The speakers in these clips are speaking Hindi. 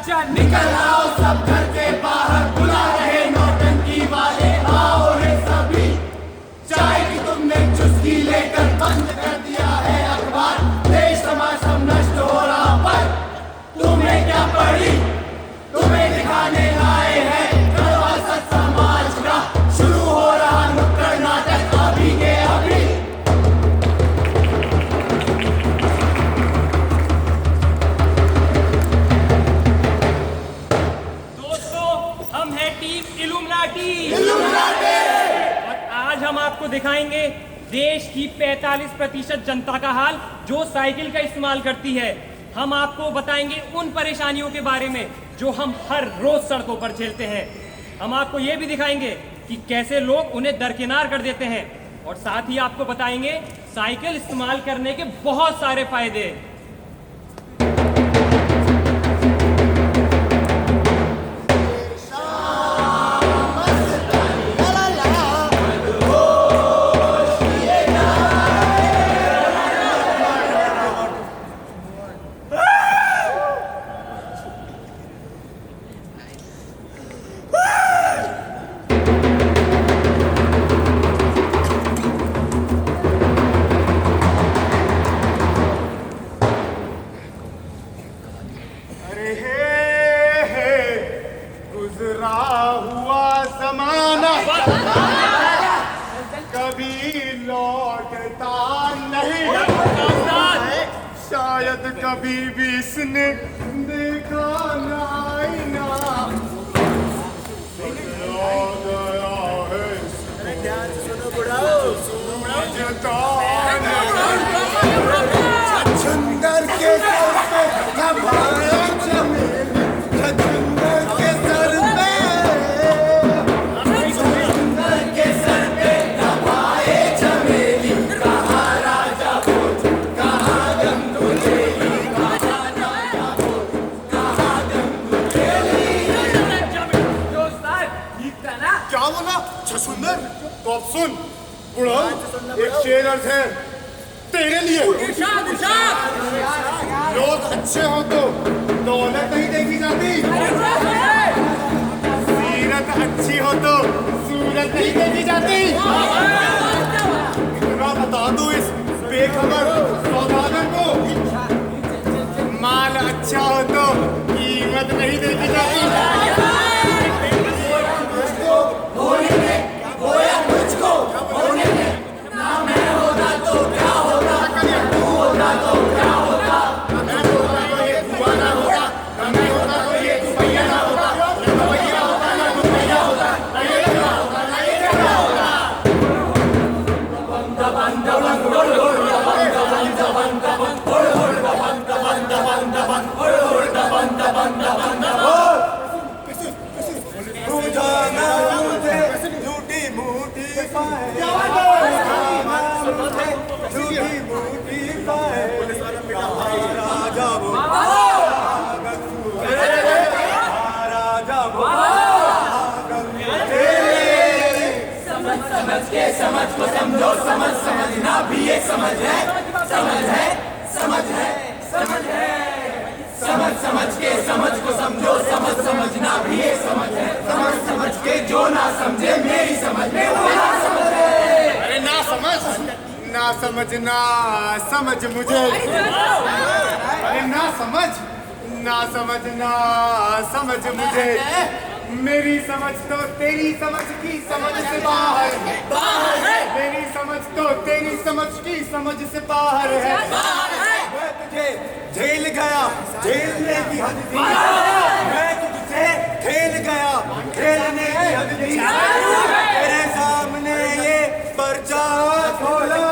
चल निकल आओ सब घर के बाहर, बुला रहे नौटंकी वाले, आओ रे सभी। चाय की तुमने चुस्की लेकर बंद कर दिया है अखबार, देश समाज सब नष्ट हो रहा, पर तुम्हें क्या पड़ी, तुम्हें दिखाने आए हैं कड़वा सच समाज का। शुरू हो रहा नुक्कड़ नाटक अभी के अभी। और आज हम आपको दिखाएंगे देश की 45% जनता का हाल जो साइकिल का इस्तेमाल करती है। हम आपको बताएंगे उन परेशानियों के बारे में जो हम हर रोज सड़कों पर झेलते हैं। हम आपको ये भी दिखाएंगे कि कैसे लोग उन्हें दरकिनार कर देते हैं, और साथ ही आपको बताएंगे साइकिल इस्तेमाल करने के बहुत सारे फायदे। गुजरा हुआ जमाना कभी लौटता नहीं, शायद कभी भी इसने देखा ना आईना। छछूंदर के सर पे घमाया चमेली, छछूंदर के सर पे, छछूंदर के सर पे घमाए चमेली, कहाँ राजा भोज, कहाँ गंगुलेली, कहाँ राजा भोज, कहाँ गंगुलेली। क्या बोला छछूंदर? तो अब सुन बुढ़ाऊ, एक शेर अर्ज है तेरे लिए। लोग अच्छे हो तो दौलत नहीं देखी जाती, सीरत अच्छी हो तो सूरत नहीं देखी जाती। इतना बता दो इस बेखबर सौदागर को, माल अच्छा हो तो कीमत नहीं देखी जाती। समझ को समझो, समझ समझना भी एक समझ है, समझ है, समझ है, समझ है। समझ समझ के समझ को समझो, समझ समझना भी एक समझ है, समझ समझ के जो ना समझे मेरी समझ में वो ना समझ है। अरे ना समझ ना समझ मुझे, अरे ना समझ ना समझ मुझे। मेरी समझ तो तेरी समझ की समझ से बाहर है, मेरी समझ तो तेरी समझ की समझ से बाहर है। मैं तुझे झेल गया, झेलने की हद थी, मैं तुझसे खेल गया, खेलने की हद थी। तेरे सामने ये पर्चा खोला,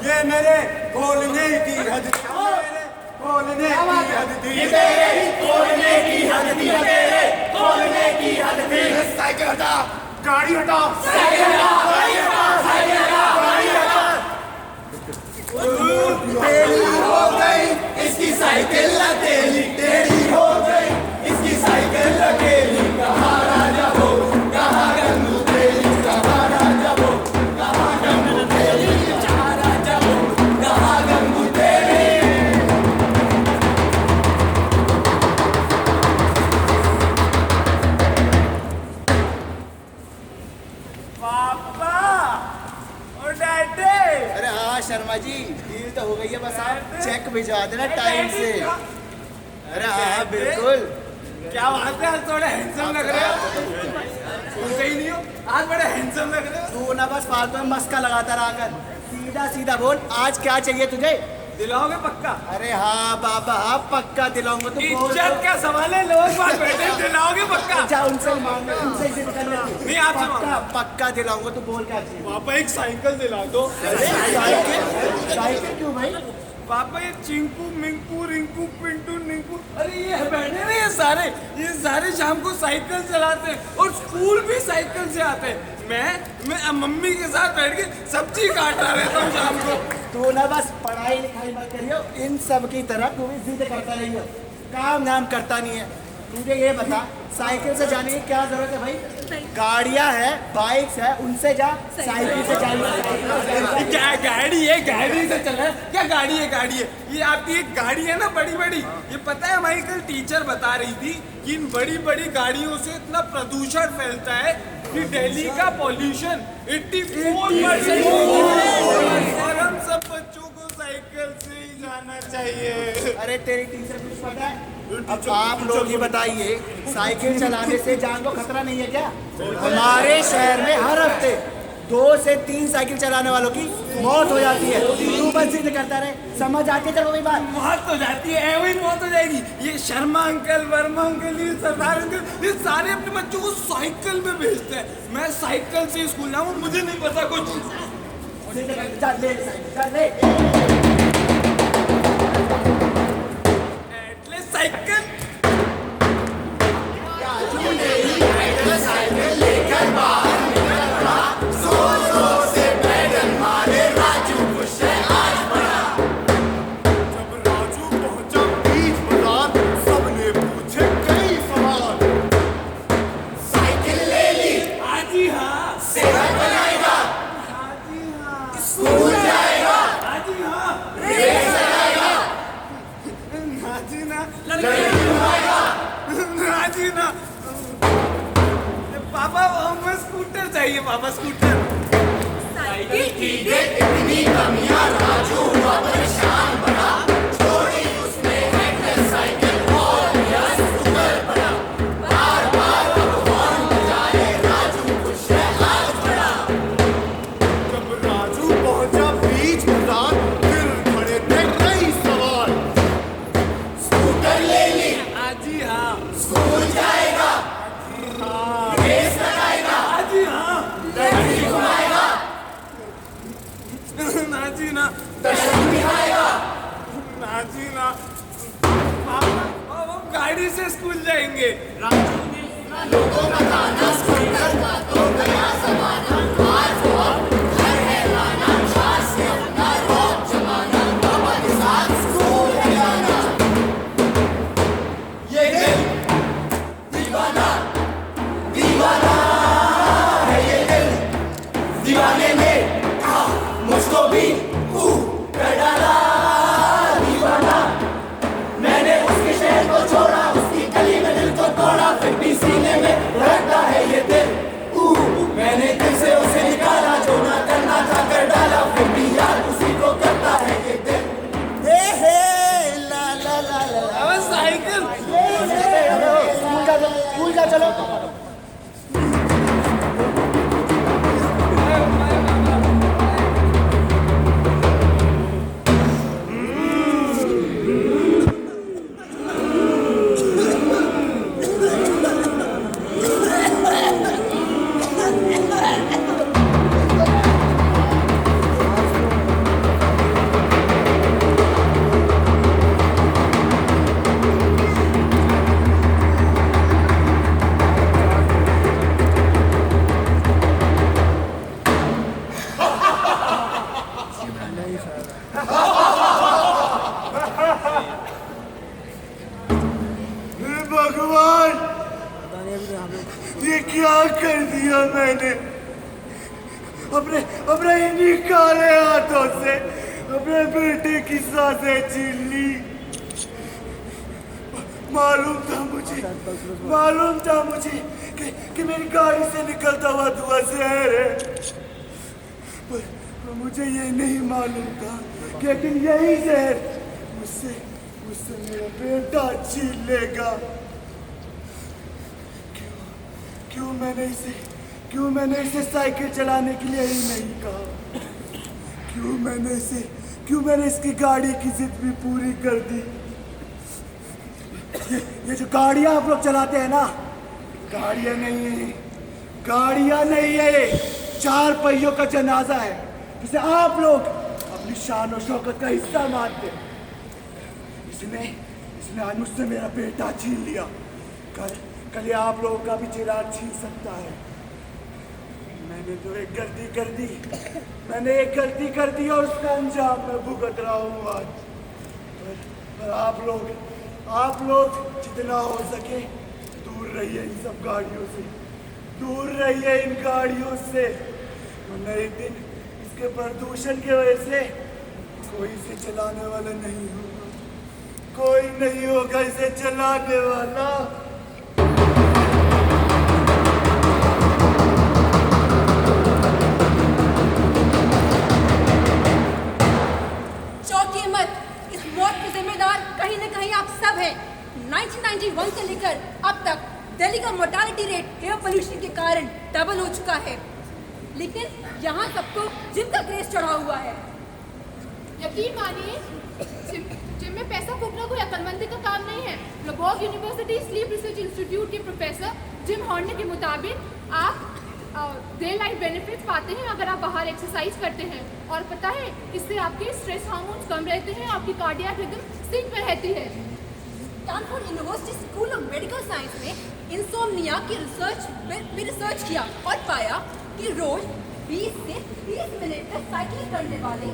ये मेरे खोलने की हद थी, खोलने की हद थी, ये तेरे ही खोलने की हद थी, तेरे खोलने की हद थी। साइकिल हटा, गाड़ी हटा, साइकिल हटा, गाड़ी हटा, साइकिल हटा, गाड़ी हटा। टेढ़ी हो गई इसकी साइकिल लटेली, टेढ़ी हो गई इसकी साइकिल लटेली, कहाँ राजा भोज, कहाँ गंगू तेली, कहाँ राजा भोज, कहाँ गंगू तेली, कहाँ राजा भोज, कहाँ गंगू तेली। भिजवा देना टाइम से। अरे हाँ बिल्कुल। क्या बात है, आज थोड़े हैंडसम लग रहे हो। तुम सही नहीं हो, आज बड़े हैंडसम लग रहे हो। तू ना बस फालतू में मस्का लगाता रहा कर, सीधा सीधा बोल आज क्या चाहिए तुझे। दिलाओगे पक्का? अरे हाँ बाबा हाँ पक्का दिलाऊंगा। तू बोल इज्जत का सवाल है, लोग बात बैठे, दिलाओगे पक्का? जा उनसे मांग, उनसे जिद कर लेती। नहीं, आपसे मांगो। पक्का पक्का दिलाऊंगा। तू बोल क्या चाहिए। पापा एक साइकिल दिला दो। साइकिल साइकिल क्यों भाई। पापा ये चिंकू मिंकू रिंकू पिंटू निंकू, अरे ये बैठे ना ये सारे शाम को साइकिल चलाते हैं और स्कूल भी साइकिल से आते हैं। मैं मम्मी के साथ बैठ के सब्जी काटता रहता हूँ शाम को। तू ना बस पढ़ाई लिखाई मत करियो, इन सब की तरह तू भी जिद करता रहियो, काम नाम करता नहीं है। मुझे ये बता साइकिल से जाने की क्या जरूरत है भाई। गाड़ियाँ है, बाइक्स है, उनसे जा, साइकिल से जाइए। क्या गाड़ी है, गाड़ी से चला क्या? गाड़ी है ये आपकी एक गाड़ी है ना बड़ी बड़ी। ये पता है हमारी कल टीचर बता रही थी कि इन बड़ी बड़ी गाड़ियों से इतना प्रदूषण फैलता है कि दिल्ली का पॉल्यूशन 84% और हम सब बच्चों को साइकिल से ही जाना चाहिए। अरे तेरी टीचर कुछ पता है। अब आप लोग ये बताइए साइकिल चलाने से जान को खतरा नहीं है क्या। हमारे शहर में हर हफ्ते 2 से 3 साइकिल चलाने वालों की मौत हो जाती है। तू बस जिद करता रहे, समझ आती है तेरे को भी बात। मौत हो जाती है, वही मौत हो जाएगी। ये शर्मा अंकल, वर्मा अंकल, ये सरदार अंकल, ये सारे अपने बच्चों को साइकिल में भेजते हैं। मैं साइकिल से स्कूल जाऊँ, मुझे नहीं पता कुछ। चल ले साइकिल, चल ले। साइकिल साइकिल लेकर बाहर निकल पड़ा, जोर जोर से पैडल मारे राजू खुश है आज बड़ा। जब राजू पहुंचा बीच बाजार, सबने पूछे कई सवाल। साइकिल ले ली, हाजी हाँ, सेहत बनाएगा, हाजी हाँ, स्कूल जाएगा, हाजी हाँ, रेस लगाएगा, हाजी ना, लड़की घुमाएगा। हाजी ना। पापा हमें स्कूटर चाहिए, पापा स्कूटर। साइकिल की देख इतनी कमियां, राजू हुआ परेशान बड़ा। छोड़ी उसने हैंडल साइकिल और लिया स्कूटर बड़ा। बार बार अब हॉर्न बजाए, राजू खुश है आज बड़ा। जब राजू पहुंचा बीच बाजार, फिर खड़े थे कई सवाल। स्कूटर ले ली, हाजी हाँ, स्कूल जाएगा, रेस लगाएगा, हाजी हाँ, लड़की घुमाएगा, हाजी ना, दर्शन दिखाएगा। हाजी ना। पापा अब हम गाड़ी से स्कूल जाएंगे। लोगों का गाना स्कूटर का तो गया जमाना। आज वो अब घर है लाना, चार से अपना रौब जमाना। पापा के साथ स्कूल है जाना। ये दिल दीवाना दीवाना है, ये दिल दीवाने ने मुझको भी कर डाला दीवाना। मैंने उसके शहर को छोड़ा, उसकी गली में दिल को तोड़ा, फिर भी सीने में रहता है ये दिल। मैंने दिल से उसे निकाला, जो ना करना था कर डाला, फिर भी याद उसी को करता है ये दिल। हे हे ला ला ला ला। अब साइकिल स्कूल जा चलो। भगवान, ये क्या कर दिया मैंने। अपने अपने इन्हीं काले हाथों से अपने बेटे की सांसें छीन ली। मालूम था मुझे कि मेरी गाड़ी से निकलता हुआ धुआं जहर है, पर मुझे ये नहीं मालूम था कि यही जहर मुझसे मेरा बेटा छीन लेगा। क्यों मैंने इसे साइकिल चलाने के लिए ही नहीं कहा? क्यों मैंने इसकी गाड़ी की जिद भी पूरी कर दी? ये जो गाड़ियां आप लोग चलाते हैं ना, गाड़ियां नहीं है, ये 4 पहियों का जनाजा है जिसे आप लोग अपनी शान और शौकत का हिस्सा मानते हैं। इसने आज मुझसे मेरा बेटा छीन लिया, कल ये आप लोगों का भी चिराग छीन सकता है। मैंने तो एक गलती कर दी और उसका अंजाम मैं भुगत रहा हूँ आज। पर आप लोग जितना हो सके दूर रहिए इन सब गाड़ियों से, दूर रहिए इन गाड़ियों से, वरना एक दिन इसके प्रदूषण की वजह से कोई इसे चलाने वाला नहीं होगा, कोई नहीं होगा इसे चलाने वाला। चौंकिए मत, इस मौत के जिम्मेदार कहीं न कहीं आप सब हैं। 1991 से लेकर अब तक दिल्ली का मोर्टालिटी रेट एयर पोल्यूशन के कारण डबल हो चुका है, लेकिन यहाँ सबको जिम का क्रेज चढ़ा हुआ है। यकीन मानिए, जिम में पैसा फूकना कोई अक्लमंदी का काम नहीं है। लबॉग यूनिवर्सिटी स्लीप रिसर्च इंस्टीट्यूट के प्रोफेसर जिम हॉर्ने के मुताबिक आप डे लाइफ बेनिफिट्स पाते हैं अगर आप बाहर एक्सरसाइज करते हैं। और पता है, इससे आपके स्ट्रेस हार्मोन्स कम रहते हैं, आपकी कार्डियक रिदम सिंक में रहती है। Stanford university school of medical science ने इंसोम्निया की रिसर्च किया और पाया कि रोज 20 से 30 मिनट तक साइकिलिंग करने वाले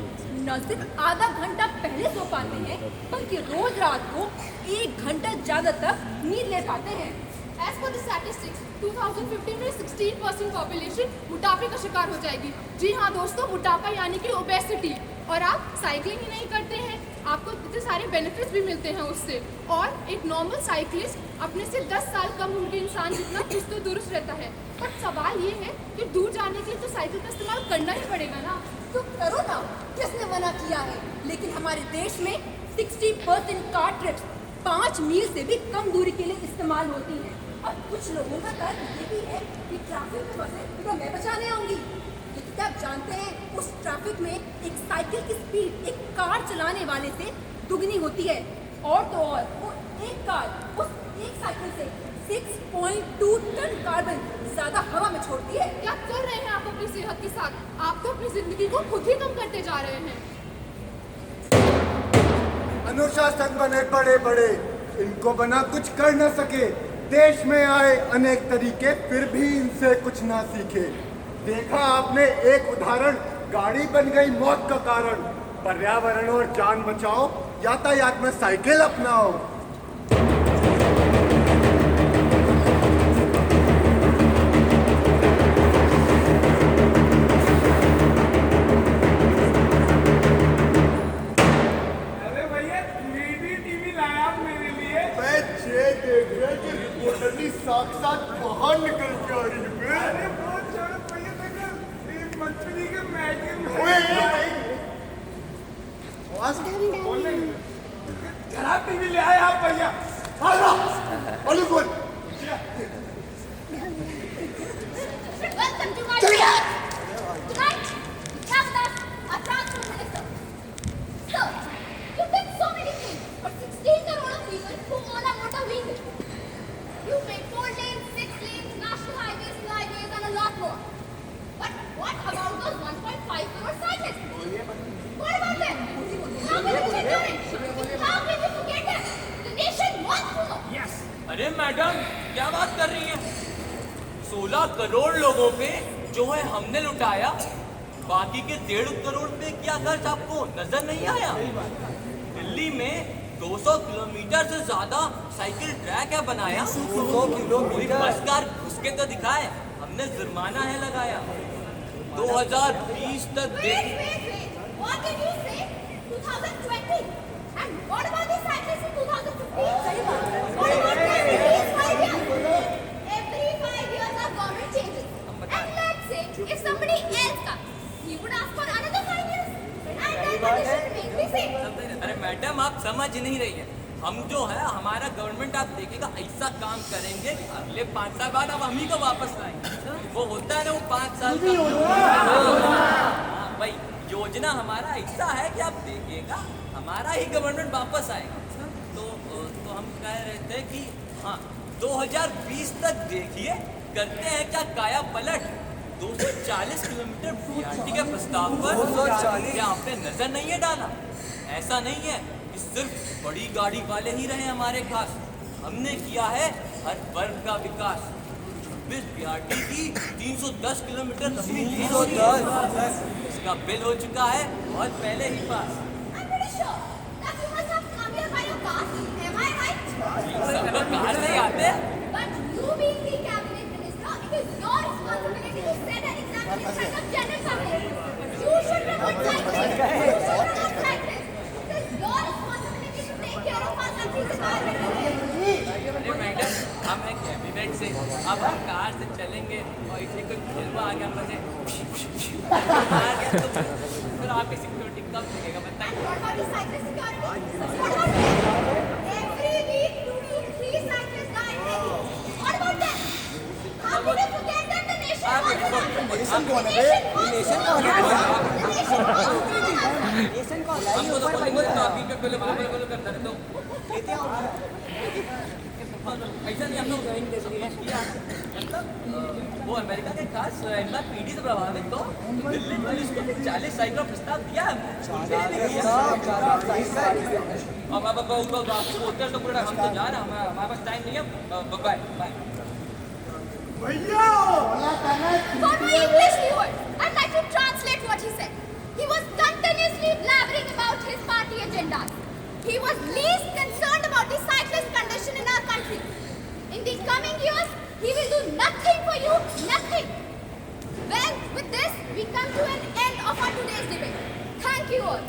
न सिर्फ आधा घंटा पहले सो पाते हैं, बल्कि रोज रात को 1 घंटा ज्यादा तक नींद ले पाते हैं। As per the statistics, 2015 में 16% पॉपुलेशन मोटापे का शिकार हो जाएगी। जी हाँ दोस्तों, मोटापा यानी कि ओबेसिटी। और आप साइकिलिंग ही नहीं करते हैं, आपको इतने सारे बेनिफिट्स भी मिलते हैं उससे। और एक नॉर्मल साइकिलिस्ट अपने से 10 साल कम उम्र के इंसान जितना चुस्त दुरुस्त रहता है। पर सवाल ये है कि दूर जाने के लिए तो साइकिल का इस्तेमाल करना ही पड़ेगा ना। तो करो ना, किसने मना किया है? लेकिन हमारे देश में 60% कार ट्रिप्स 5 मील से भी कम दूरी के लिए इस्तेमाल होती हैं। और कुछ लोगों का तर्क ये भी है कि ट्रैफिक में फंसे तो मैं बचाने आऊंगी। लेकिन क्या आप जानते हैं, उस ट्रैफिक में एक साइकिल की स्पीड एक कार चलाने वाले से दुगनी होती है। और तो और वो एक कार उस एक साइकिल से 6.2 टन कार्बन ज्यादा हवा में छोड़ती है। क्या कर रहे हैं आप अपनी सेहत के साथ? आप तो अपनी जिंदगी को खुद ही कम करते जा रहे हैं। अनुशासन बने बड़े बड़े, इनको बना कुछ कर न सके। देश में आए अनेक तरीके, फिर भी इनसे कुछ ना सीखे। देखा आपने एक उदाहरण, गाड़ी बन गई मौत का कारण। पर्यावरण और जान बचाओ, यातायात में साइकिल अपनाओ। अरे भैया, 3D टीवी लाया आप मेरे लिए। मैं ये देख रहा कि रिपोर्टरनी साक्षात बाहर निकल के आ रही है। अरे बहुत छोड़ो भैया, देखो एक मंत्री के मैटर में खराब टीवी ले आए आप भैया। Bollywood Welcome to my show. Tonight, we have with us our transport minister. Sir, you did so many things for 16 crore of people who own a motor vehicle. You made 4 lanes, 6 lanes, national highways, flyways, and a lot more. But what about those 1.5 crore cyclists? What about them? How can you ignore it? How can you forget them? The nation wants more. अरे मैडम, क्या बात कर रही हैं? 16 करोड़ लोगों पे जो है हमने लुटाया, बाकी के 1.5 करोड़ पे क्या खर्च आपको नजर नहीं आया? दिल्ली में 200 किलोमीटर से ज्यादा साइकिल ट्रैक है बनाया। 200 किलोमीटर बस कार घुस के तो दिखाए, हमने जुर्माना है लगाया। 2020 तक What did you say? 2020? And what about the cyclists in 2015? What about them in these 5 years? Every 5 years our government changes. And let's say if somebody else comes, he would ask for another 5 years. And that condition remains the same. अरे मैडम, आप समझ समझ नहीं रही है। हम जो है हमारा गवर्नमेंट आप देखेगा ऐसा काम करेंगे कि अगले 5 साल बाद अब हम ही को वापस लाएंगे। वो होता है ना वो 5 साल का भाई योजना हमारा ऐसा है कि आप देखिएगा हमारा ही गवर्नमेंट वापस आएगा। तो हम कह रहे थे कि हाँ 2020 तक देखिए करते हैं क्या काया पलट। 240 किलोमीटर बीआरटी के प्रस्ताव पर क्या आपने नजर नहीं है डाला? ऐसा नहीं है कि सिर्फ बड़ी गाड़ी वाले ही रहे हमारे खास, हमने किया है हर वर्ग का विकास। 26 बीआरटी की 310 किलोमीटर लंबी इसका बिल हो चुका है बहुत पहले ही पास। सब लोग कार से ही आते हैं। अरे मैडम हम एक कैबिनेट से अब हम कार से चलेंगे और इसे कोई खेलवा आ गया मुझे आ गया तो फिर आपकी सिक्योरिटी कब मिलेगा हमको तो बोलेंगे तो आप ही पे बोले करता रहे तो ऐसा नहीं हम लोग मतलब वो अमेरिका के खास पीढ़ी से प्रभावित तो दिल्ली पुलिस को 40 साइकिल का प्रस्ताव दिया है। बाकी बोलते हैं तो पूरा हम तो जा रहे हैं, हमारे पास टाइम नहीं है। बाय बाय भैया For my English viewers, I'd like to translate what he said. He was continuously blabbering about his party agendas. He was least concerned about the cyclist condition in our country. In the coming years, he will do nothing for you, nothing. Well, with this, we come to an end of our today's debate. Thank you all.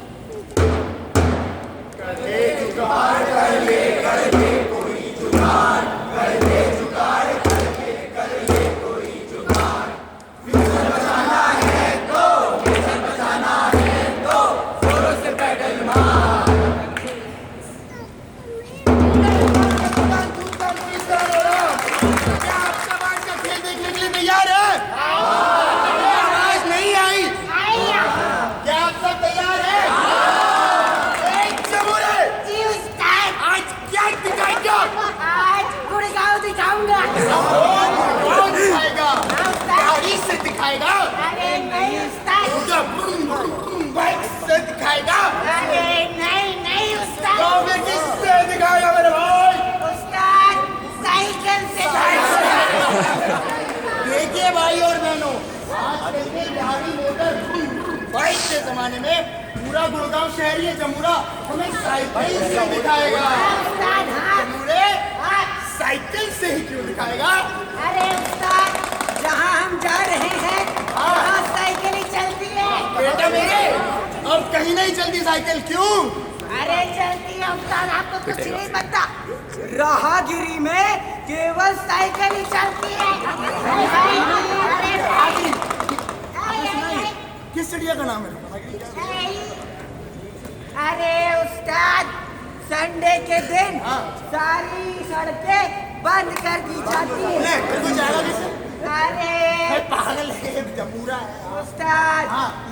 देखिए भाई और बहनों, आजकल के बिहारी मोटर बाइक के जमाने में पूरा गुड़गांव शहर ये जमुरा हमें साइकिल से दिखाएगा। जमुरे साइकिल से ही क्यों दिखाएगा? अरे उस्ताद, जहाँ हम जा रहे हैं वहाँ साइकिल ही चलती है। बेटा मेरे अब कहीं नहीं चलती साइकिल, क्यों? अरे चलती है उस्ताद, आपको कुछ नहीं पता। राहगीरी में केवल साइकिल ही चलती है। किस चिड़िया का नाम है? अरे उस्ताद, संडे के दिन सारी सड़कें बंद कर दी जाती है। अरे पागल है, जमुरा है उस्ताद,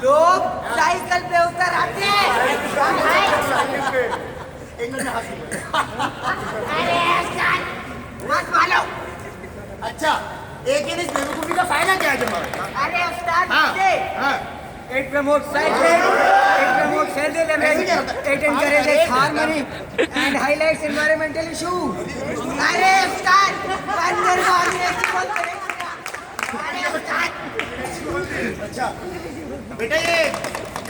लोग साइकिल पे उतर आते हैं। अरे उस्ताद मत मानो। अच्छा, एक इस बेवकूफी का फायदा क्या है जमा? अरे उस्ताद, it promotes cycling, it promotes healthy living, it encourages harmony and highlights environmental issues. अरे उस्ताद, बंदर को अंग्रेजी बोलते नहीं सुना। अरे उस्ताद। अच्छा, बेटा ये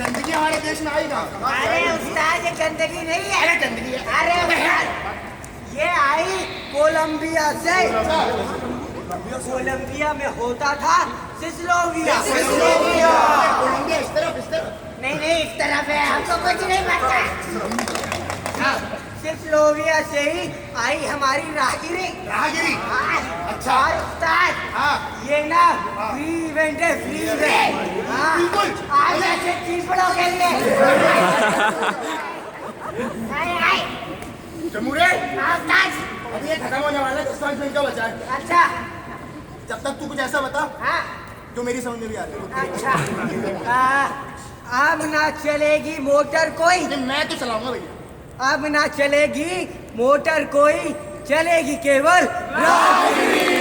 गंदगी हमारे देश में आई कहाँ? अरे उस्ताद, ये गंदगी नहीं है। अरे गंदगी है। अरे उस्ताद, ये आई कोलंबिया से। कोलंबिया में होता था सिस्लोविया। कोलंबिया इस तरफ नहीं इस तरफ है, हमको कुछ नहीं पता। सिस्लोविया से ही आई हमारी राहगीरी। अच्छा। और उस्ताद, ये ना फ्री इवेंट है, फ्री इवेंट। बिल्कुल। आज ऐसे चीपड़ों के लिए। चमूरे अभी ये खत्म होने वाला है, 10 मिनट का बचा है। अच्छा जब तक तू कुछ ऐसा बता हाँ जो मेरी समझ में भी आ रही है। अच्छा अब ना चलेगी मोटर कोई, नहीं, मैं तो चलाऊंगा भैया। अब ना चलेगी मोटर कोई, चलेगी केवल राजनीति।